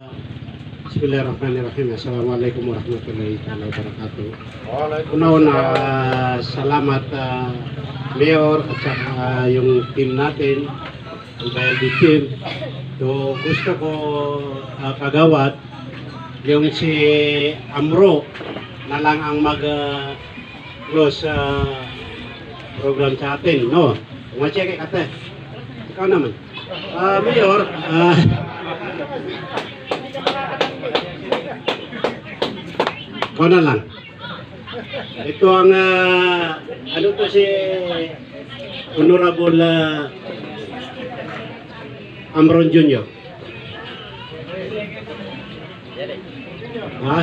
Bismillahirrahmanirrahim. Assalamualaikum warahmatullahi wabarakatuh. Una-una, salamat Mayor at saka yung team natin, ang BLD team. So, gusto ko kagawad yung si Amro na lang ang mag-close program sa atin, no? Umacheck kate. Ikaw naman. Mayor, ikaw na lang. Ito ang ano to si Honorable Amron Jr. Ha?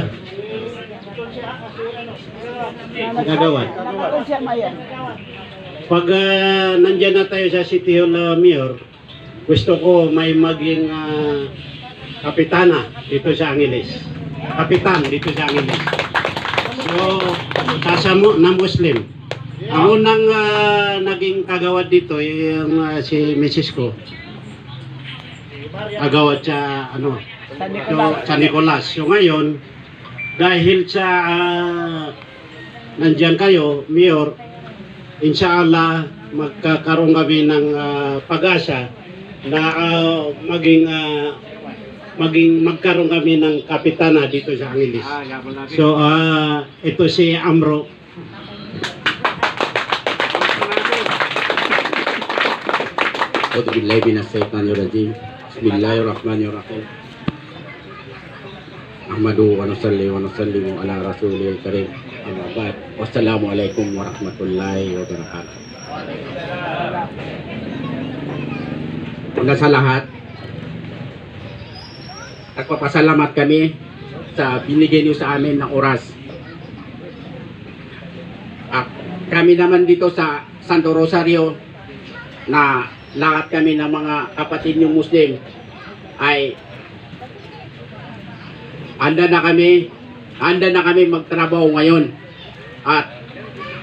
Nagagawa. Pag nandyan na tayo sa City Hall, Mayor, gusto ko may maging kapitana dito sa Angeles. Kapitan dito sa Angeles. So, kasama na Muslim. Ang unang naging kagawad dito yung si Mrs. ko. Kagawad sa San Nicolas. So ngayon, dahil sa nandiyan kayo, Mayor, inshallah magkakaroon kami ng pag-asa na magkaroon kami ng kapitana dito sa Angeles. So, ito si Amro. Bismillahirrahmanirrahim. Ahmadu wa nusalli wa nusallimu ala rasulil karim. Amma ba'd. Wassalamualaikum warahmatullahi wabarakatuh. Una sa lahat, nagpapasalamat kami sa binigay niyo sa amin ng oras. Kami naman dito sa Santo Rosario na lahat kami ng mga kapatid niyong Muslim ay handa na kami magtrabaho ngayon at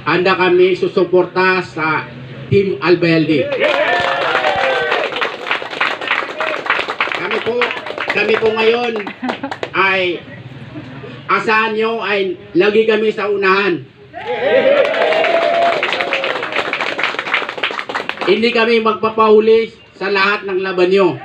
handa kami susuporta sa Team Albayalde. Kami po ngayon ay asahan nyo ay lagi kami sa unahan. Hindi kami magpapahuli sa lahat ng laban nyo.